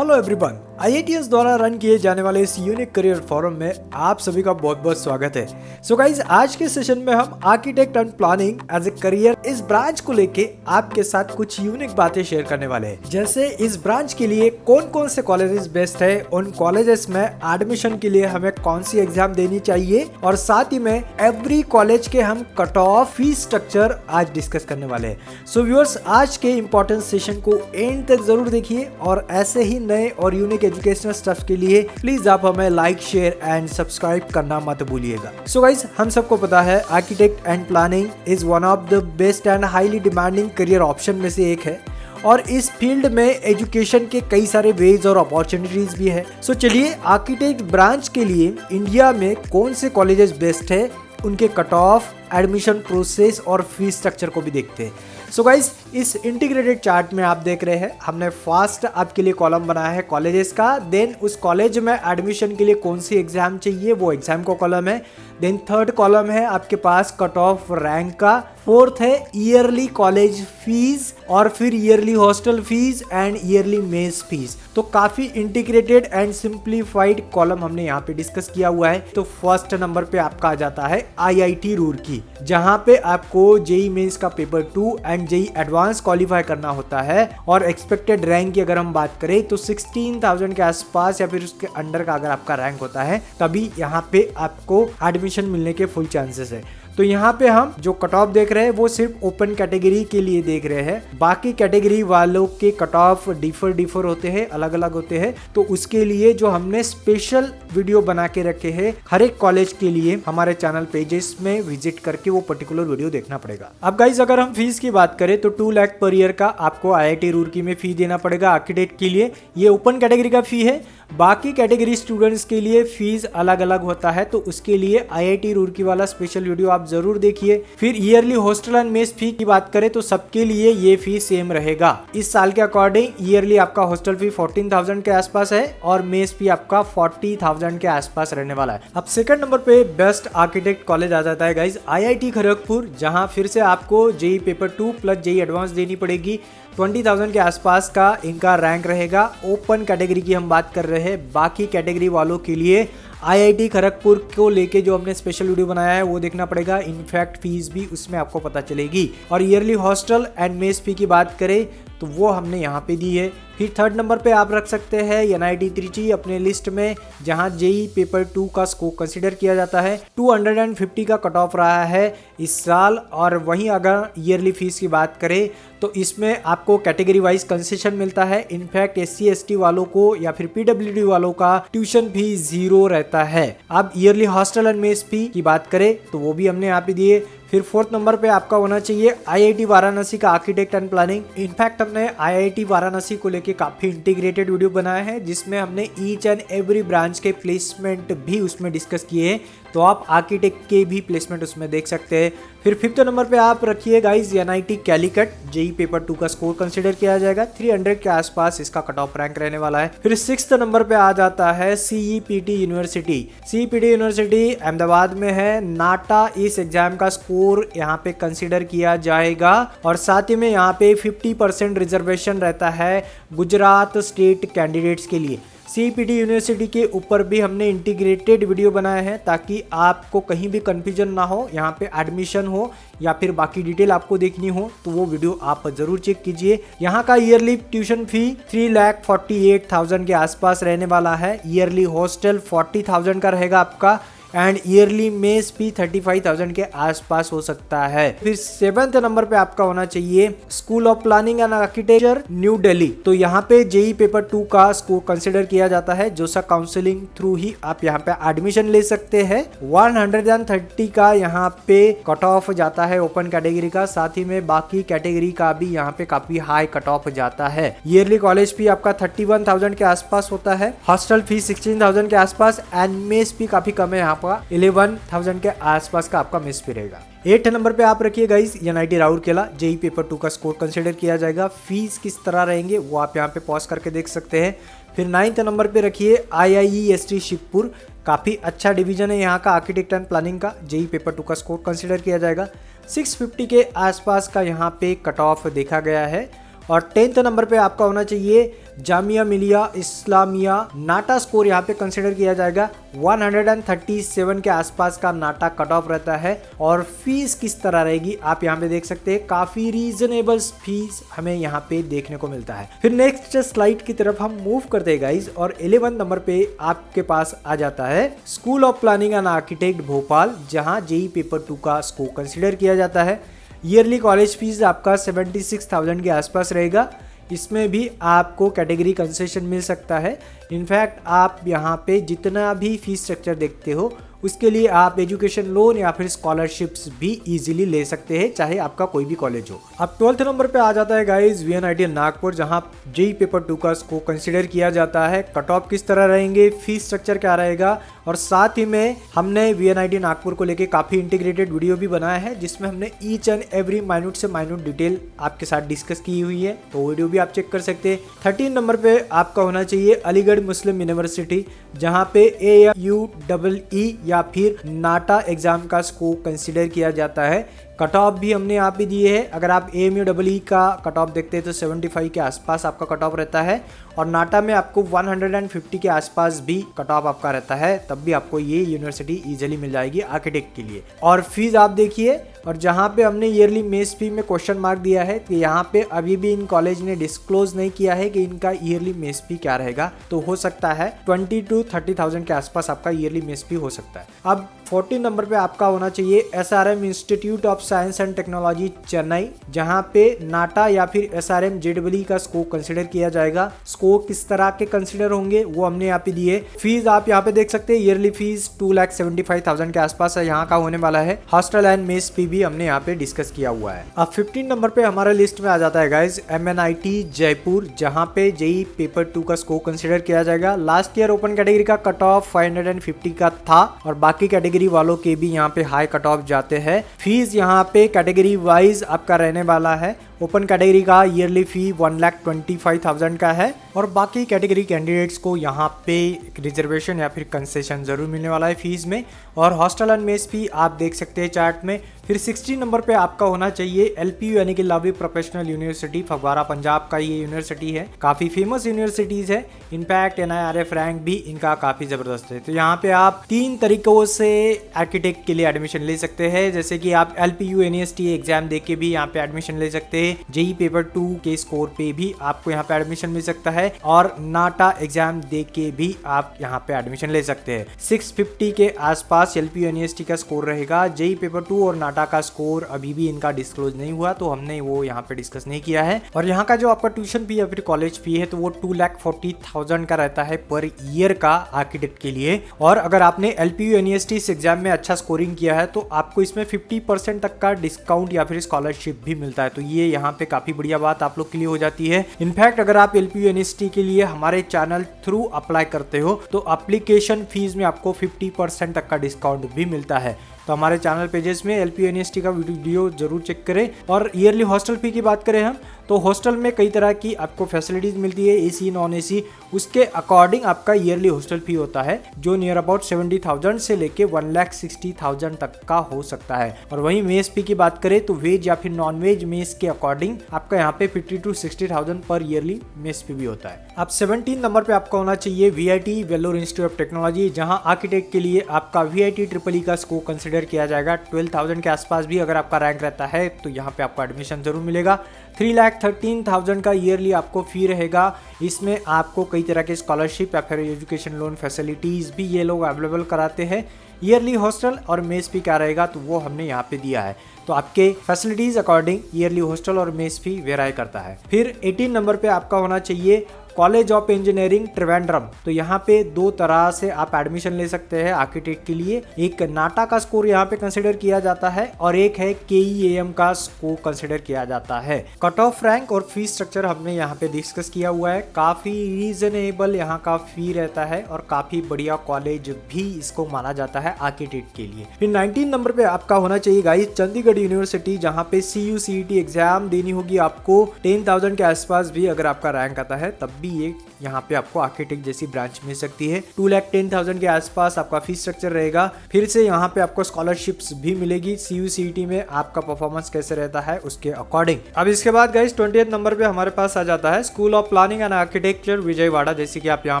Hello everyone, IITS द्वारा run किए जाने वाले इस यूनिक करियर फोरम में आप सभी का बहुत बहुत स्वागत है। सो गाइज, आज के सेशन में हम architect and planning as a career इस ब्रांच को लेके आपके साथ कुछ यूनिक बातें शेयर करने वाले हैं। जैसे इस ब्रांच के लिए कौन कौन से कॉलेजेस बेस्ट है, उन कॉलेजेस में एडमिशन के लिए हमें कौन सी एग्जाम देनी चाहिए, और साथ ही में एवरी कॉलेज के हम कट ऑफ फीस स्ट्रक्चर आज डिस्कस करने वाले हैं। सो व्यूअर्स, आज के इंपॉर्टेंट सेशन को एंड तक जरूर देखिए और ऐसे ही नए और यूनिक एजुकेशनल स्टफ के लिए प्लीज आप हमें लाइक, शेयर एंड सब्सक्राइब करना मत भूलिएगा। सो गाइस, हम सबको पता है architect and planning is one of the best and highly demanding career option में से एक है और इस फील्ड में एजुकेशन के कई सारे वेज और अपॉर्चुनिटीज भी है। सो चलिए, आर्किटेक्ट ब्रांच के लिए इंडिया में कौन से कॉलेजेस बेस्ट है, उनके कट ऑफ, एडमिशन प्रोसेस और फीस स्ट्रक्चर को भी देखते हैं। सो गाइस, इस इंटीग्रेटेड चार्ट में आप देख रहे हैं हमने फर्स्ट आपके लिए कॉलम बनाया है कॉलेजेस का, देन उस कॉलेज में एडमिशन के लिए कौन सी एग्जाम चाहिए वो एग्जाम का कॉलम है, देन थर्ड कॉलम है आपके पास कट ऑफ रैंक का, फोर्थ है ईयरली कॉलेज फीस और फिर yearly hostel fees and yearly mess fees. तो काफी इंटीग्रेटेड एंड सिंप्लीफाइड कॉलम हमने यहाँ पे डिस्कस किया हुआ है। तो फर्स्ट नंबर पे आपका आ जाता है IIT रुड़की, जहाँ पे आपको जेई मेंस का paper 2 and JEE advance qualify करना होता है और एक्सपेक्टेड रैंक की अगर हम बात करें तो 16,000 के आसपास या फिर उसके अंडर का अगर आपका रैंक होता है तभी यहाँ पे आपको एडमिशन मिलने के फुल चांसेस है। तो यहाँ पे हम जो कट ऑफ देख रहे हैं वो सिर्फ ओपन कैटेगरी के लिए देख रहे हैं, बाकी कैटेगरी वालों के कट ऑफ डिफर होते हैं, अलग अलग होते हैं। तो उसके लिए जो हमने स्पेशल वीडियो बना के रखे हैं हर एक कॉलेज के लिए, हमारे चैनल पेजेस में विजिट करके वो पर्टिकुलर वीडियो देखना पड़ेगा। अब गाइज, अगर हम फीस की बात करें तो 2 लाख पर ईयर का आपको IIT रुड़की में फी देना पड़ेगा आर्किटेक्ट के लिए। ये ओपन कैटेगरी का फी है, बाकी कैटेगरी स्टूडेंट्स के लिए फीस अलग अलग होता है, तो उसके लिए IIT रुड़की वाला स्पेशल वीडियो आप जरूर देखिए। फिर ईयरली हॉस्टल एंड मेस फी की बात करें तो सबके लिए ये फी सेम रहेगा। इस साल के अकॉर्डिंग ईयरली आपका हॉस्टल फी 14,000 के आसपास है और मेस फी आपका 40,000 के आसपास रहने वाला है। अब सेकंड नंबर पे बेस्ट आर्किटेक्ट कॉलेज आ जाता है गाइज IIT खड़गपुर, जहां फिर से आपको JEE paper 2 plus JEE advance देनी पड़ेगी। 20,000 के आसपास का इनका रैंक रहेगा। ओपन कैटेगरी की हम बात कर रहे हैं, बाकी कैटेगरी वालों के लिए IIT खड़गपुर को लेके जो हमने स्पेशल वीडियो बनाया है वो देखना पड़ेगा। इनफैक्ट फीस भी उसमें आपको पता चलेगी। और ईयरली हॉस्टल एंड मेस फी की बात करें तो वो हमने यहाँ पे दी है। फिर थर्ड नंबर पे आप रख सकते हैं NIT त्रिची अपने लिस्ट में, जहाँ जेई पेपर 2 का स्कोर कंसिडर किया जाता है। 250 का कट ऑफ रहा है इस साल। और वहीं अगर ईयरली फीस की बात करें तो इसमें आपको कैटेगरी वाइज कंसेशन मिलता है। इनफैक्ट SC ST वालों को या फिर PWD वालों का ट्यूशन फी 0 रहता है। अब ईयरली हॉस्टल एंड मेस फी की बात करें तो वो भी हमने यहाँ पे दिए। फिर फोर्थ नंबर पे आपका होना चाहिए IIT वाराणसी का आर्किटेक्ट एंड प्लानिंग। इनफैक्ट हमने IIT वाराणसी को लेके काफी इंटीग्रेटेड वीडियो बनाया है जिसमें हमने ईच एंड एवरी ब्रांच के प्लेसमेंट भी उसमें डिस्कस किए हैं, तो आप आर्किटेक्ट के भी प्लेसमेंट उसमें देख सकते हैं। फिर फिफ्थ नंबर पे आप रखिए guys NIT Calicut, JEE paper 2 का स्कोर कंसिडर किया जाएगा। 300 के आसपास इसका कट ऑफ रैंक रहने वाला है। फिर सिक्स्थ नंबर पे आ जाता है CEPT university. CEPT university Ahmedabad में है। नाटा इस एग्जाम का स्कोर यहाँ पे कंसिडर किया जाएगा और साथ ही में यहाँ पे 50% रिजर्वेशन रहता है गुजरात स्टेट कैंडिडेट्स के लिए। CEPT यूनिवर्सिटी के ऊपर भी हमने इंटीग्रेटेड वीडियो बनाए हैं ताकि आपको कहीं भी कंफ्यूजन ना हो, यहाँ पे एडमिशन हो या फिर बाकी डिटेल आपको देखनी हो तो वो वीडियो आप जरूर चेक कीजिए। यहाँ का ईयरली ट्यूशन फी 3,48,000 के आसपास रहने वाला है। ईयरली हॉस्टल 40,000 का रहेगा आपका एंड ईयरली मेस फी 35,000 के आसपास हो सकता है। फिर सेवेंथ नंबर पे आपका होना चाहिए school of planning and architecture new Delhi. तो यहाँ पे जेई पेपर 2 का स्कोर कंसिडर किया जाता है, जो सा काउंसलिंग थ्रू ही आप यहाँ पे एडमिशन ले सकते हैं। 130 का यहाँ पे कट ऑफ जाता है ओपन कैटेगरी का, साथ ही में बाकी कैटेगरी का भी यहाँ पे काफी हाई कट ऑफ जाता है। ईयरली कॉलेज फी आपका 31,000 के आसपास होता है। हॉस्टल फी 16,000 के आसपास एंड मेस फी काफी कम है, यहाँ पर 11,000 के आसपास का आपका मेस फी रहेगा। 8 नंबर पे आप रखिए guys NIT Rourkela, JEE paper 2 का स्कोर कंसिडर किया जाएगा। फीस किस तरह रहेंगे वो आप यहाँ पे पॉज करके देख सकते हैं। फिर 9th नंबर पे रखिए IIEST शिवपुर, काफी अच्छा डिवीजन है यहाँ का आर्किटेक्ट एंड प्लानिंग का। जेई पेपर 2 का स्कोर कंसिडर किया जाएगा। 650 के आसपास का यहाँ पे कट ऑफ देखा गया है। और 10th नंबर पे आपका होना चाहिए जामिया मिलिया इस्लामिया नाटा स्कोर यहाँ पे कंसिडर किया जाएगा। 137 के आसपास का नाटा कट ऑफ रहता है। और फीस किस तरह रहेगी आप यहाँ पे देख सकते हैं, काफी रीजनेबल फीस हमें यहाँ पे देखने को मिलता है। फिर नेक्स्ट स्लाइड की तरफ हम मूव करते हैं गाइज, और 11 नंबर पे आपके पास आ जाता है school of planning and architect Bhopal, जहाँ जेई पेपर 2 का स्कोर कंसिडर किया जाता है। ईयरली कॉलेज फीस आपका 76,000 के आसपास रहेगा। इसमें भी आपको कैटेगरी कंसेशन मिल सकता है। इनफैक्ट आप यहाँ पे जितना भी फीस स्ट्रक्चर देखते हो उसके लिए आप एजुकेशन लोन या फिर स्कॉलरशिप्स भी इजीली ले सकते हैं, चाहे आपका कोई भी कॉलेज हो। अब 12th नंबर पे आ जाता है गाइज VNIT नागपुर, जहां जेई पेपर 2 का स्कोर कंसिडर किया जाता है। कट ऑफ किस तरह रहेंगे, फीस स्ट्रक्चर क्या रहेगा, और साथ ही में हमने VNIT नागपुर को लेके काफी इंटीग्रेटेड वीडियो भी बनाया है, जिसमें हमने ईच एंड एवरी माइन्यूट से माइन्यूट डिटेल आपके साथ डिस्कस की हुई है, तो वीडियो भी आप चेक कर सकते हैं। 13 नंबर पे आपका होना चाहिए अलीगढ़ मुस्लिम यूनिवर्सिटी, जहां पे AUEE या फिर नाटा एग्जाम का स्कोर कंसिडर किया जाता है। कट ऑफ भी हमने यहाँ पे दिए हैं। अगर आप AMUEE का कट ऑफ देखते हैं तो 75 के आसपास आपका कट ऑफ रहता है, और नाटा में आपको 150 के आसपास भी कट ऑफ आपका रहता है, तब भी आपको ये यूनिवर्सिटी इजीली मिल जाएगी आर्किटेक्ट के लिए। और फीस आप देखिए, और जहाँ पे हमने ईयरली मेस फी में क्वेश्चन मार्क दिया है, तो यहाँ पे अभी भी इन कॉलेज ने डिस्क्लोज नहीं किया है कि इनका ईयरली मेस फी क्या रहेगा, तो हो सकता है 20 to 30,000 के आसपास आपका ईयरली मेस फी हो सकता है। अब 14 नंबर पे आपका होना चाहिए SRM institute of science and technology Chennai, जहाँ पे नाटा या फिर SRM JEE का स्कोर कंसिडर किया जाएगा। स्कोर किस तरह के कंसिडर होंगे वो हमने यहाँ पे दिए। फीस आप यहाँ पे देख सकते हैं, ईयरली फीस 2,75,000 के आसपास है यहाँ का होने वाला है। हॉस्टल एंड मेस फी भी हमने यहाँ पे डिस्कस किया हुआ है। अब 15 नंबर पे हमारे लिस्ट में आ जाता है गाइज MNIT जयपुर, जहाँ पे जेई पेपर 2 का स्कोर कंसिडर किया जाएगा। लास्ट ईयर ओपन कैटेगरी का कट ऑफ 550 का था, और बाकी कैटेगरी वालों के भी यहाँ पे हाई कट ऑफ जाते हैं। फीस यहाँ पे कैटेगरी वाइज आपका रहने वाला है। ओपन कैटेगरी का ईयरली फी 1,25,000 का है, और बाकी कैटेगरी कैंडिडेट्स को यहाँ पे रिजर्वेशन या फिर कंसेशन जरूर मिलने वाला है फीस में। और हॉस्टल एंड मेस फी आप देख सकते हैं चार्ट में। फिर 16 नंबर पे आपका होना चाहिए LPU यानी कि लवी प्रोफेशनल यूनिवर्सिटी फगवाड़ा पंजाब का ये यूनिवर्सिटी है। काफ़ी फेमस यूनिवर्सिटीज़ है, इनफैक्ट NIRF रैंक भी इनका काफ़ी ज़बरदस्त है। तो यहाँ पे आप 3 तरीकों से आर्किटेक्ट के लिए एडमिशन ले सकते हैं, जैसे कि आप LPU NEST एग्जाम दे के भी यहाँ पे एडमिशन ले सकते हैं। जेई पेपर 2 के स्कोर पे भी आपको यहाँ पे एडमिशन मिल सकता है, और नाटा एग्जाम दे के भी आप यहाँ पे एडमिशन ले सकते हैं। 650 के आसपास LPU NEST का स्कोर रहेगा। जेई पेपर 2 और नाटा का स्कोर अभी भी इनका डिस्क्लोज नहीं हुआ, तो हमने वो यहाँ पे डिस्कस नहीं किया है। और यहाँ का जो आपका ट्यूशन फी या फिर कॉलेज फी है, तो वो 2,40,000 का रहता है पर ईयर का आर्किटेक्ट के लिए। और अगर आपने LPU NEST इस एग्जाम में अच्छा स्कोरिंग किया है, तो आपको इसमें 50% तक का डिस्काउंट या फिर स्कॉलरशिप भी मिलता है, तो ये यहाँ पे काफी बढ़िया बात आप लोग के लिए हो जाती है। इनफैक्ट अगर आप LPU NEST के लिए हमारे चैनल थ्रू अप्लाई करते हो, तो एप्लीकेशन फीस में आपको 50% तक का डिस्काउंट भी मिलता है। तो हमारे चैनल पेजेस में LPU NEST का वीडियो जरूर चेक करें। और ईयरली हॉस्टल फी की बात करें हम, तो हॉस्टल में कई तरह की आपको फैसिलिटीज मिलती है, AC नॉन AC, उसके अकॉर्डिंग आपका ईयरली हॉस्टल फी होता है, जो नियर अबाउट 70,000 से लेके 1,60,000 तक का हो सकता है। और वहीं मेस फी की बात करें तो वेज या फिर नॉन वेज मेस के अकॉर्डिंग आपका यहाँ पे 50 to 60,000 पर ईयरली मेस फी भी होता है। अब 17 नंबर पे आपका होना चाहिए VIT Vellore institute of technology, जहाँ आर्किटेक्ट के लिए आपका VIT EEE का स्कोर कंसिडर किया जाएगा। 12,000 के आसपास भी अगर आपका रैंक रहता है, तो यहाँ पे आपको एडमिशन जरूर मिलेगा। 3,13,000 का ईयरली आपको फी रहेगा। इसमें आपको कई तरह के स्कॉलरशिप या फिर एजुकेशन लोन फैसिलिटीज भी ये लोग अवेलेबल कराते हैं। ईयरली हॉस्टल और मेस फी क्या रहेगा, तो वो हमने यहाँ पे दिया है। तो आपके फैसिलिटीज अकॉर्डिंग ईयरली हॉस्टल और मेस फी वेराई करता है। फिर 18 नंबर पे आपका होना चाहिए कॉलेज ऑफ इंजीनियरिंग त्रिवेंद्रम। तो यहाँ पे 2 तरह से आप एडमिशन ले सकते हैं आर्किटेक्ट के लिए। एक नाटा का स्कोर यहाँ पे कंसिडर किया जाता है, और एक है KEAM का स्कोर कंसिडर किया जाता है। कट ऑफ रैंक और फीस स्ट्रक्चर हमने यहाँ पे डिस्कस किया हुआ है। काफी रीजनेबल यहाँ का फी रहता है, और काफी बढ़िया कॉलेज भी इसको माना जाता है आर्किटेक्ट के लिए। फिर 19 नंबर पे आपका होना चाहिए गाइस चंडीगढ़ यूनिवर्सिटी, जहाँ पे CUCET एग्जाम देनी होगी आपको। 10,000 के आसपास भी अगर आपका रैंक आता है, तब भी ये यहाँ पे आपको आर्किटेक्ट जैसी ब्रांच मिल सकती है। 2,10,000 के आसपास आपका फीस स्ट्रक्चर रहेगा। फिर से यहाँ पे आपको स्कॉलरशिप्स भी मिलेगी CUCET में आपका परफॉर्मेंस कैसे रहता है उसके अकॉर्डिंग। अब इसके बाद गाइस 20th नंबर पे हमारे पास आ जाता है school of planning and architecture Vijayawada. जैसे कि आप यहाँ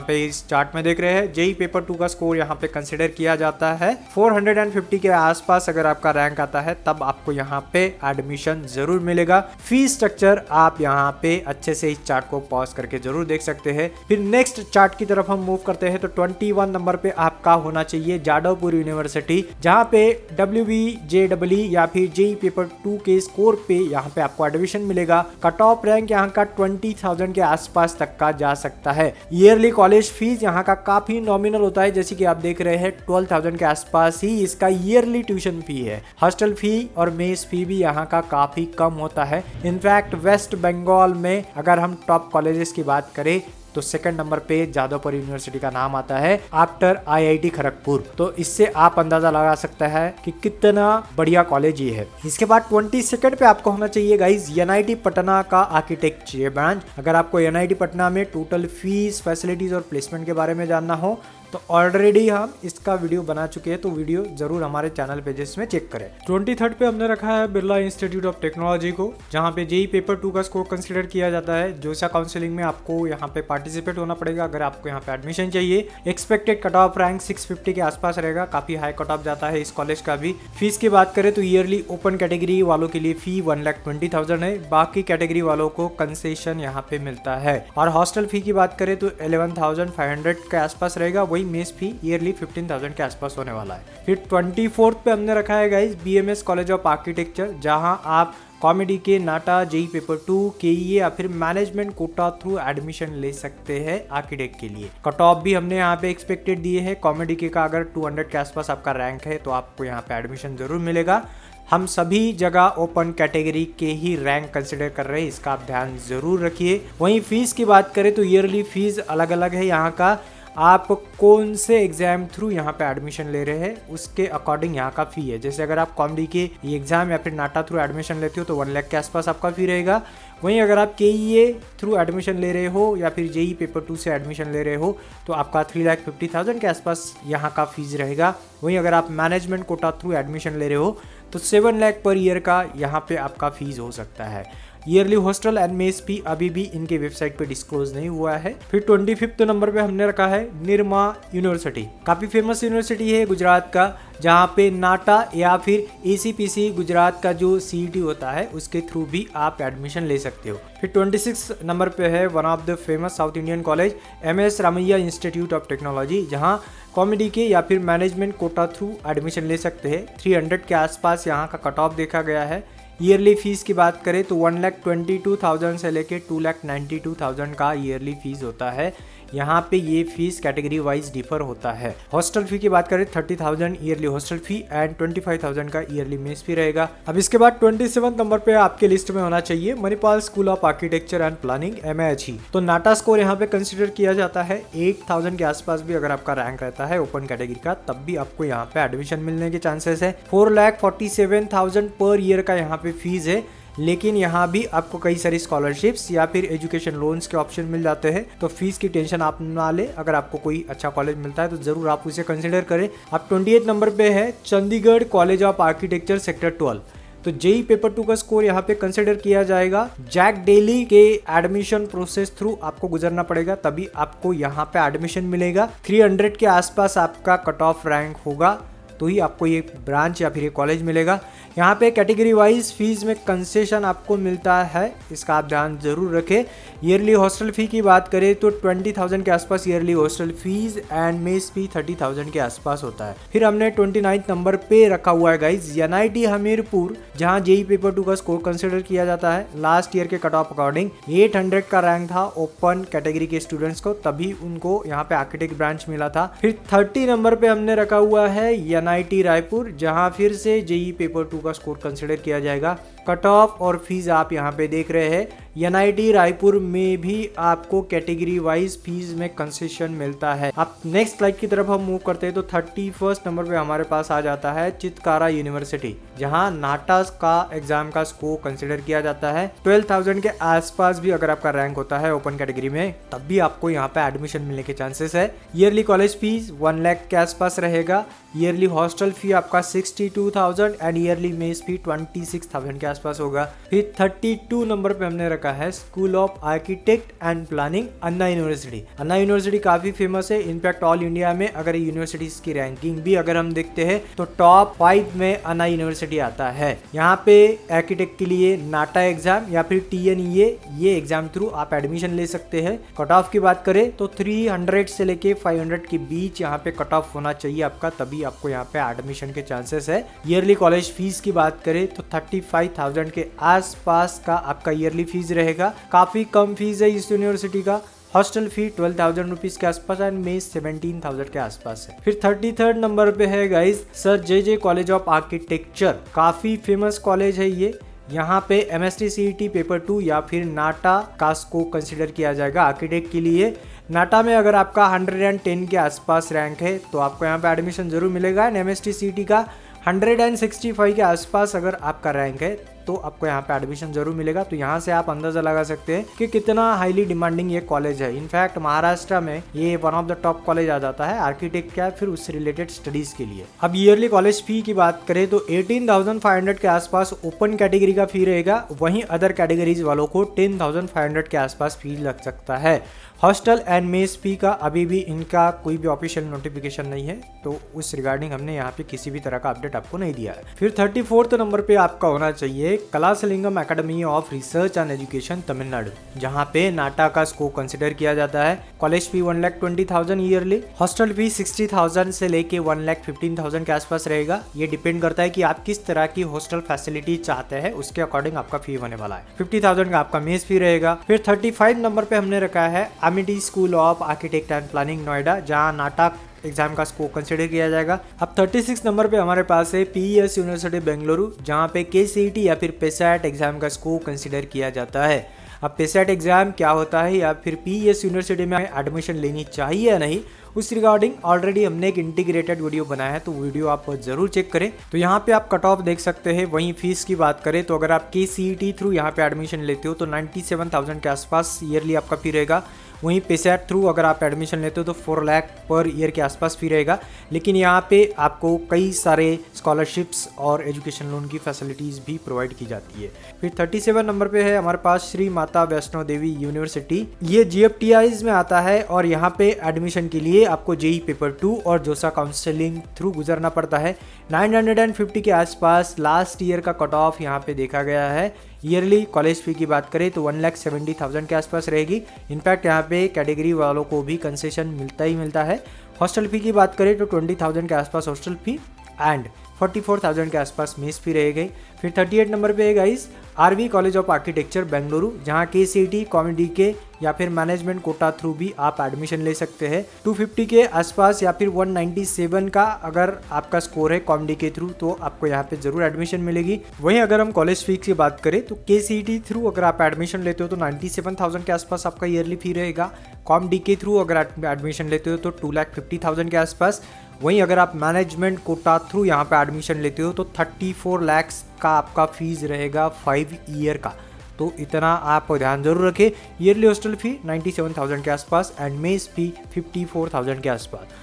पे इस चार्ट में देख रहे हैं, जेई पेपर 2 का स्कोर यहाँ पे कंसिडर किया जाता है। 450 के आसपास अगर आपका रैंक आता है तब आपको यहाँ पे एडमिशन जरूर मिलेगा। फीस स्ट्रक्चर आप यहाँ पे अच्छे से इस चार्ट को पॉज करके जरूर देख सकते हैं। फिर नेक्स्ट चार्ट की तरफ हम मूव करते हैं तो 21 नंबर पे आपका होना चाहिए जादवपुर यूनिवर्सिटी, जहाँ पे WBJEE या फिर जेई पेपर 2 के स्कोर पे यहाँ पे आपको एडमिशन मिलेगा। कट ऑफ रैंक यहाँ का 20,000 के आसपास तक का जा सकता है। ईयरली कॉलेज फीस यहाँ का काफी नॉमिनल होता है, जैसे कि आप देख रहे हैं 12,000 के आसपास ही इसका ईयरली ट्यूशन फी है। हॉस्टल फी और मेस फी भी यहाँ का काफी कम होता है। इनफैक्ट वेस्ट बंगाल में अगर हम टॉप कॉलेजेस की बात करें तो सेकंड नंबर पे जादवपुर यूनिवर्सिटी का नाम आता है आफ्टर IIT खड़गपुर। तो इससे आप अंदाजा लगा सकते हैं कि कितना बढ़िया कॉलेज ये है। इसके बाद 22nd पे आपको होना चाहिए गाइज NIT पटना का आर्किटेक्चर ब्रांच। अगर आपको NIT पटना में टोटल फीस, फैसिलिटीज और प्लेसमेंट के बारे में जानना हो तो ऑलरेडी हम इसका वीडियो बना चुके हैं, तो वीडियो जरूर हमारे चैनल पेजेस में चेक करें। 23rd पे हमने रखा है बिरला इंस्टीट्यूट ऑफ टेक्नोलॉजी को, जहाँ पे जेई पेपर 2 का स्कोर कंसीडर किया जाता है। जोसा काउंसलिंग में आपको यहाँ पे पार्टिसिपेट होना पड़ेगा अगर आपको यहाँ पे एडमिशन चाहिए। एक्सपेक्टेड कट ऑफ रैंक 650 के आसपास रहेगा, काफी हाई कट ऑफ जाता है इस कॉलेज का भी। फीस की बात करें तो ईयरली ओपन कैटेगरी वालों के लिए फी 1,20,000 है, बाकी कैटेगरी वालों को कंसेशन यहाँ पे मिलता है। और हॉस्टल फी की बात करें तो 11,500 के आसपास रहेगा, वही मेस फी ईयरली 15,000 के आसपास होने वाला है। फिर 24th पे हमने रखा है guys BMS college of architecture, जहां आप कॉमेडी के नाटा, जेई पेपर 2, KEA या फिर मैनेजमेंट कोटा थ्रू एडमिशन ले सकते हैं आर्किटेक्ट के लिए। कट ऑफ भी हमने यहाँ पे एक्सपेक्टेड दिए हैं। कॉमेडी के का अगर 200 के आसपास आपका रैंक है तो आपको यहाँ पे एडमिशन जरूर मिलेगा। हम सभी जगह ओपन कैटेगरी के ही रैंक कंसिडर कर रहे हैं, इसका आप ध्यान जरूर रखिए। वहीं फीस की बात करें तो ईयरली फीस अलग अलग है यहाँ का। आप कौन से एग्जाम थ्रू यहाँ पे एडमिशन ले रहे हैं उसके अकॉर्डिंग यहाँ का फी है। जैसे अगर आप कॉमेडी के एग्जाम या फिर नाटा थ्रू एडमिशन लेते हो तो 1 लाख के आसपास आपका फी रहेगा। वहीं अगर आप KEA थ्रू एडमिशन ले रहे हो या फिर जेई पेपर 2 से एडमिशन ले रहे हो तो आपका 3,50,000 के आसपास यहाँ का फीस रहेगा। वहीं अगर आप मैनेजमेंट कोटा थ्रू एडमिशन ले रहे हो तो 7 लाख पर ईयर का यहाँ पे आपका फीस हो सकता है। ईयरली हॉस्टल एंड मेस फी अभी भी इनके वेबसाइट पे डिस्क्लोज नहीं हुआ है। फिर 25th नंबर पे हमने रखा है निर्मा यूनिवर्सिटी, काफी फेमस यूनिवर्सिटी है गुजरात का, जहाँ पे नाटा या फिर ACPC गुजरात का जो CET होता है उसके थ्रू भी आप एडमिशन ले सकते हो। फिर 26 नंबर पे है one of the famous south Indian college MS Ramaiah institute of technology, जहाँ कॉमेडी के या फिर मैनेजमेंट कोटा थ्रू एडमिशन ले सकते हैं। 300 के आसपास यहाँ का कट ऑफ देखा गया है। ईयरली फीस की बात करें तो 1,22,000 से लेके 2,92,000 का ईयरली फीस होता है। यहाँ पे ये फीस कैटेगरी वाइज डिफर होता है। हॉस्टल फी की बात करें 30,000 ईयरली हॉस्टल फी एंड 25,000 का ईयरली मेस फी रहेगा। अब इसके बाद 27 नंबर पे आपके लिस्ट में होना चाहिए Manipal school of architecture and planning MAHE। तो नाटा स्कोर यहाँ पे कंसिडर किया जाता है। 8,000 के आसपास भी अगर आपका रैंक रहता है ओपन कैटेगरी का तब भी आपको यहाँ पे एडमिशन मिलने के चांसेस है। 4,47,000 पर ईयर का यहाँ पे फीस है, लेकिन यहाँ भी आपको कई सारी स्कॉलरशिप्स या फिर एजुकेशन लोन्स के ऑप्शन मिल जाते हैं। तो फीस की टेंशन आप ना ले, अगर आपको कोई अच्छा कॉलेज मिलता है तो जरूर आप उसे कंसिडर करें। अब 28 नंबर पे है Chandigarh college of architecture sector 12। तो जेई पेपर 2 का स्कोर यहाँ पे कंसिडर किया जाएगा। जैक डेली के एडमिशन प्रोसेस थ्रू आपको गुजरना पड़ेगा, तभी आपको यहाँ पे एडमिशन मिलेगा। 300 के आसपास आपका कट ऑफ रैंक होगा तो ही आपको ये ब्रांच या फिर ये कॉलेज मिलेगा। यहाँ पे कैटेगरी वाइज फीस में कंसेशन आपको मिलता है, इसका आप ध्यान जरूर रखें। ईयरली हॉस्टल फी की बात करें तो 20,000 के आसपास yearly hostel fees and mess fee 30,000 के आसपास होता है। फिर हमने 29 नंबर पे रखा हुआ है गाइज NIT हमीरपुर, जहाँ जेई पेपर 2 का स्कोर कंसिडर किया जाता है। लास्ट ईयर के कट ऑफ अकॉर्डिंग 800 का रैंक था ओपन कैटेगरी के स्टूडेंट्स को, तभी उनको यहाँ पे आर्किटेक्ट ब्रांच मिला था। फिर 30 नंबर पे हमने रखा हुआ है NIT रायपुर, जहाँ फिर से जेई पेपर 2 का स्कोर कंसिडर किया जाएगा। कट ऑफ और फीस आप यहाँ पे देख रहे हैं। एनआईटी रायपुर में भी आपको कैटेगरी वाइज फीस में कंसेशन मिलता है। अब नेक्स्ट स्लाइड की तरफ हम मूव करते हैं तो 31 नंबर पे हमारे पास आ जाता है चितकारा यूनिवर्सिटी, जहां नाटा का एग्जाम का स्कोर कंसिडर किया जाता है। 12,000 के आसपास भी अगर आपका रैंक होता है ओपन कैटेगरी में, तब भी आपको यहाँ पे एडमिशन मिलने के चांसेस है। ईयरली कॉलेज फीस 1 लाख के आसपास रहेगा। ईयरली हॉस्टल फी आपका 62,000 एंड ईयरली मेस फी 26,000 के आसपास होगा। फिर 32 नंबर पे हमने रखा है school of architect and planning, Anna university. Anna university काफी फेमस है, इनफैक्ट ऑल इंडिया में अगर यूनिवर्सिटीज की रैंकिंग भी अगर हम देखते हैं तो टॉप 5 में अन्ना यूनिवर्सिटी आता है। यहाँ पे आर्किटेक्ट के लिए नाटा एग्जाम या फिर TNEA ये एग्जाम थ्रू आप एडमिशन ले सकते हैं। कट ऑफ की बात करें तो 300 से लेके 500 के बीच यहाँ पे कट ऑफ होना चाहिए आपका, तभी आपको यहाँ पे एडमिशन के चांसेस है। ईयरली कॉलेज फीस की बात करें तो 35,000 के आसपास का आपका ईयरली फीस रहेगा। काफी कम फीस है इस यूनिवर्सिटी का। हॉस्टल फी 12,000 रुपीज के आसपास एंड मेस 17,000 के आसपास है। फिर 33rd नंबर पे है guys sir JJ college of architecture. काफी फेमस कॉलेज है ये। यहाँ पे MST CET पेपर 2 या फिर नाटा का स्कोर कंसिडर किया जाएगा आर्किटेक्ट के लिए। नाटा में अगर आपका 110 के आसपास रैंक है तो आपको यहाँ पे एडमिशन जरूर मिलेगा। एंड MST CET का 165 के आसपास अगर आपका रैंक है तो आपको यहाँ पे एडमिशन जरूर मिलेगा। तो यहाँ से आप अंदाजा लगा सकते हैं कि कितना हाईली डिमांडिंग ये कॉलेज है। इनफैक्ट महाराष्ट्र में ये one of the top college आ जाता है आर्किटेक्ट का फिर उससे रिलेटेड स्टडीज के लिए। अब ईयरली कॉलेज फी की बात करें तो 18,500 के आसपास ओपन कैटेगरी का फी रहेगा, वहीं अदर कैटेगरीज वालों को 10,500 के आसपास फी लग सकता है। हॉस्टल एंड मेस फी का अभी भी इनका कोई भी ऑफिशियल नोटिफिकेशन नहीं है, तो उस रिगार्डिंग हमने यहाँ पे किसी भी तरह का अपडेट आपको नहीं दिया है। फिर 34th नंबर पे आपका होना चाहिए Kalasalingam academy of research and education Tamil Nadu, जहाँ पे नाटा का स्कोर कंसिडर किया जाता है। College fee 1,20,000 yearly, hostel fee 60,000 से लेके 1,15,000 के आसपास रहेगा। ये डिपेंड करता है कि आप किस तरह की हॉस्टल फैसिलिटी चाहते हैं, उसके अकॉर्डिंग आपका फी होने वाला है। 50,000 का आपका मेस फी रहेगा। फिर 35 नंबर पे हमने रखा है Amity school of architect and planning Noida, जहाँ नाटा एग्जाम का स्कोर कंसिडर किया जाएगा। अब 36 नंबर पे हमारे पास है PES यूनिवर्सिटी बेंगलुरु, जहाँ पे KCET या फिर पेसैट एग्जाम का स्कोर कंसिडर किया जाता है। अब पेसैट एग्जाम क्या होता है या फिर PES यूनिवर्सिटी में एडमिशन लेनी चाहिए या नहीं, उस रिगार्डिंग ऑलरेडी हमने एक इंटीग्रेटेड वीडियो बनाया है, तो वीडियो आप जरूर चेक करें। तो यहाँ पे आप कट ऑफ देख सकते हैं। वहीं फीस की बात करें तो अगर आप KCET थ्रू यहाँ पे एडमिशन लेते हो तो 97,000 के आसपास ईयरली आपका फी रहेगा। वहीं पेसैट थ्रू अगर आप एडमिशन लेते हो तो 4 लाख पर ईयर के आसपास फी रहेगा। लेकिन यहाँ पे आपको कई सारे स्कॉलरशिप्स और एजुकेशन लोन की फैसिलिटीज़ भी प्रोवाइड की जाती है। फिर 37 नंबर पे है हमारे पास श्री माता वैष्णो देवी यूनिवर्सिटी। ये GFTIs में आता है और यहाँ पे एडमिशन के लिए आपको JEE पेपर 2 और जोसा काउंसलिंग थ्रू गुजरना पड़ता है। 950 के आसपास लास्ट ईयर का कट ऑफ यहाँ पे देखा गया है। ईयरली कॉलेज फी की बात करें तो 1,70,000 के आसपास रहेगी। इनफैक्ट यहाँ पे कैटेगरी वालों को भी कंसेशन मिलता ही मिलता है। हॉस्टल फी की बात करें तो 20,000 के आसपास हॉस्टल फी एंड 44,000 के आसपास मेस फी रहेगी। फिर 38 नंबर पे है guys RV college of architecture Bengaluru, जहाँ KCET कॉमेडी के या फिर मैनेजमेंट कोटा थ्रू भी आप एडमिशन ले सकते हैं। 250 के आसपास या फिर 197 का अगर आपका स्कोर है कॉमेडी के थ्रू तो आपको यहाँ पे जरूर एडमिशन मिलेगी। वहीं अगर हम कॉलेज फी की बात करें तो KCET थ्रू अगर आप एडमिशन लेते हो तो 97,000 के आसपास आपका ईयरली फी रहेगा। कॉमेडी के थ्रू अगर आप एडमिशन लेते हो तो 2,50,000 के आसपास। वहीं अगर आप मैनेजमेंट कोटा थ्रू यहाँ पे एडमिशन लेते हो तो 34 लाख का आपका फीस रहेगा 5 ईयर का। तो इतना आप ध्यान जरूर रखें। ईयरली हॉस्टल फी 97,000 के आसपास एंड मेस फी 54,000 के आसपास।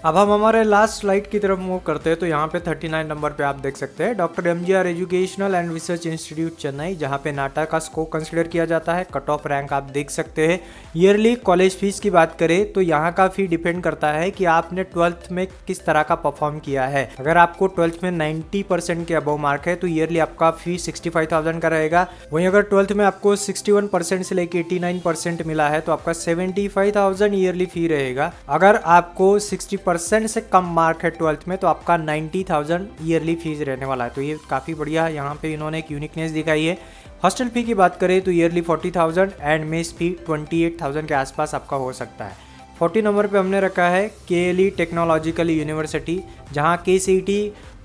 अब हम हमारे लास्ट स्लाइड की तरफ मूव करते हैं तो यहाँ पे 39 नंबर पे आप देख सकते हैं doctor MGR educational and research institute Chennai, जहाँ पे नाटा का स्कोर कंसिडर किया जाता है। कट ऑफ रैंक आप देख सकते हैं। ईयरली कॉलेज फीस की बात करें तो यहाँ का फी डिपेंड करता है कि आपने 12th में किस तरह का परफॉर्म किया है। अगर आपको 12th में 90% के अबव मार्क है तो ईयरली आपका फी 65,000 का रहेगा। वहीं अगर 12th में आपको 61% से लेकर 89% मिला है तो आपका 75,000 ईयरली फी रहेगा। अगर आपको 60% से कम मार्क है 12th में तो आपका 90,000 ईयरली फीस रहने वाला है। तो ये काफ़ी बढ़िया यहाँ पे इन्होंने एक यूनिकनेस दिखाई है। हॉस्टल फी की बात करें तो ईयरली 40,000 एंड मेस फी 28,000 के आसपास आपका हो सकता है। 40 नंबर पे हमने रखा है KLE टेक्नोलॉजिकल यूनिवर्सिटी, जहाँ KCET,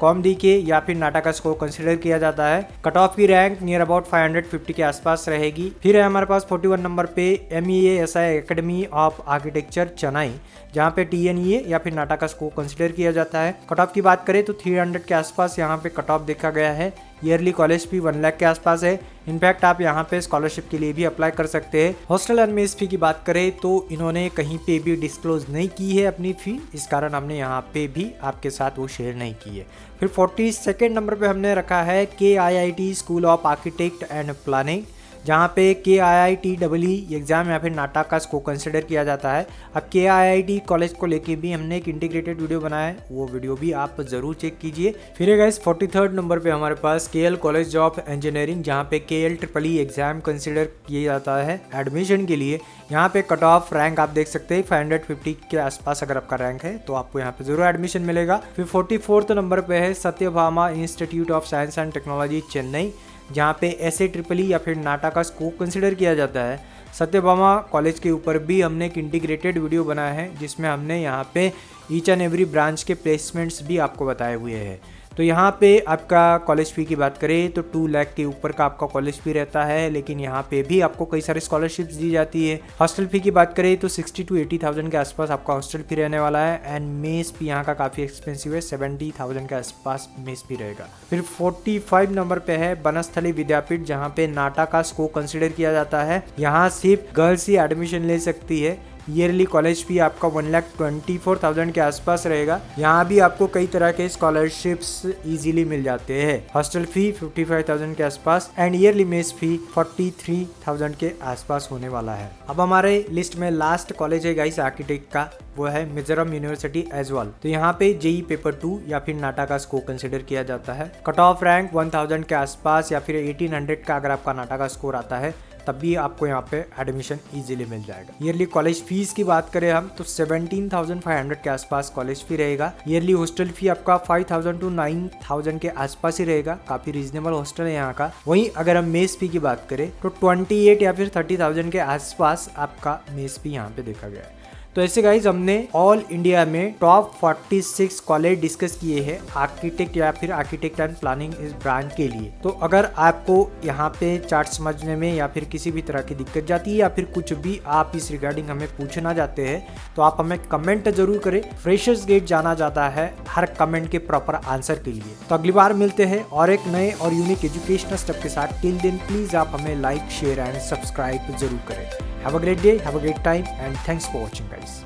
COMDK या फिर नाटाकस को कंसिडर किया जाता है। कट ऑफ की रैंक नियर अबाउट 550 के आसपास रहेगी। फिर है हमारे पास 41 नंबर पे MEASI academy of architecture Chennai, जहाँ पे TNEA या फिर नाटाकस को कंसिडर किया जाता है। कट ऑफ की बात करें तो 300 के आसपास यहाँ पे कट ऑफ देखा गया है। ईयरली कॉलेज फी 1 लाख के आसपास है। इनफैक्ट आप यहाँ पे स्कॉलरशिप के लिए भी अप्लाई कर सकते हैं। हॉस्टल एंड मेस फी की बात करें तो इन्होंने कहीं पे भी डिस्क्लोज नहीं की है अपनी फी, इस कारण हमने यहाँ पे भी आपके साथ वो शेयर नहीं की है। फिर 42 नंबर पे हमने रखा है KIIT school of architect and planning, जहाँ पे KIITEE एग्जाम या फिर नाटाकस को कंसिडर किया जाता है। अब KIIT कॉलेज को लेके भी हमने एक इंटीग्रेटेड वीडियो बनाया है, वो वीडियो भी आप जरूर चेक कीजिए। फिर गाइस 43 नंबर पे हमारे पास KL कॉलेज ऑफ इंजीनियरिंग, जहाँ पे KLEE एग्जाम कंसिडर किया जाता है एडमिशन के लिए। यहाँ पे कट ऑफ रैंक आप देख सकते हैं 550 के आसपास अगर आपका रैंक है तो आपको यहाँ पे जरूर एडमिशन मिलेगा। फिर 44 नंबर पे है Satyabhama institute of science and technology Chennai, जहाँ पे SAEEE या फिर नाटाकस को कंसिडर किया जाता है। सत्यभामा कॉलेज के ऊपर भी हमने एक इंटीग्रेटेड वीडियो बनाया है, जिसमें हमने यहाँ पे ईच एंड एवरी ब्रांच के प्लेसमेंट्स भी आपको बताए हुए हैं। तो यहाँ पे आपका कॉलेज फ़ी की बात करें तो 2 लाख के ऊपर का आपका कॉलेज फ़ी रहता है, लेकिन यहाँ पे भी आपको कई सारी स्कॉलरशिप्स दी जाती है। हॉस्टल फ़ी की बात करें तो 60 to 80,000 के आसपास आपका हॉस्टल फ़ी रहने वाला है। एंड मेस फ़ी यहाँ का काफ़ी एक्सपेंसिव है, 70,000 के आसपास मेस फ़ी रहेगा। फिर 45 नंबर पे है बनस्थली विद्यापीठ, जहाँ पे नाटाकस को कंसिडर किया जाता है। यहाँ सिर्फ गर्ल्स ही एडमिशन ले सकती है। ईयरली कॉलेज फी आपका 1,24,000 के आसपास रहेगा। यहाँ भी आपको कई तरह के स्कॉलरशिप्स इजीली मिल जाते हैं। हॉस्टल फी 55,000 के आसपास एंड ईयरली मेस फी 43,000 के आसपास होने वाला है। अब हमारे लिस्ट में लास्ट कॉलेज है गाइस आर्किटेक्ट का, वो है मिजोरम यूनिवर्सिटी एजवाल। तो यहाँ पे JEE पेपर 2 या फिर नाटाकस को कंसिडर किया जाता है। कट ऑफ रैंक 1000 के आसपास या फिर 1800 का अगर आपका नाटाका स्कोर आता है तब भी आपको यहाँ पे एडमिशन इजीली मिल जाएगा। ईयरली कॉलेज फीस की बात करें हम तो 17,500 के आसपास कॉलेज फी रहेगा। ईयरली हॉस्टल फी आपका 5,000 to 9,000 के आसपास ही रहेगा, काफी रीजनेबल हॉस्टल है यहाँ का। वहीं अगर हम मेस फी की बात करें तो 28 या फिर 30,000 के आसपास आपका मेस फी यहाँ पे देखा गया है। तो ऐसे गाइज हमने ऑल इंडिया में टॉप 46 कॉलेज डिस्कस किए हैं आर्किटेक्ट या फिर आर्किटेक्ट एंड प्लानिंग इस ब्रांच के लिए। तो अगर आपको यहाँ पे चार्ट समझने में या फिर किसी भी तरह की दिक्कत जाती है या फिर कुछ भी आप इस रिगार्डिंग हमें पूछना चाहते हैं तो आप हमें कमेंट जरूर करें। फ्रेशर्स गेट जाना जाता है हर कमेंट के प्रॉपर आंसर के लिए। तो अगली बार मिलते हैं और एक नए और यूनिक एजुकेशनल स्टेप के साथ। टिल देन प्लीज आप हमें लाइक, शेयर एंड सब्सक्राइब जरूर करें। Have a great day, have a great time, and thanks for watching guys.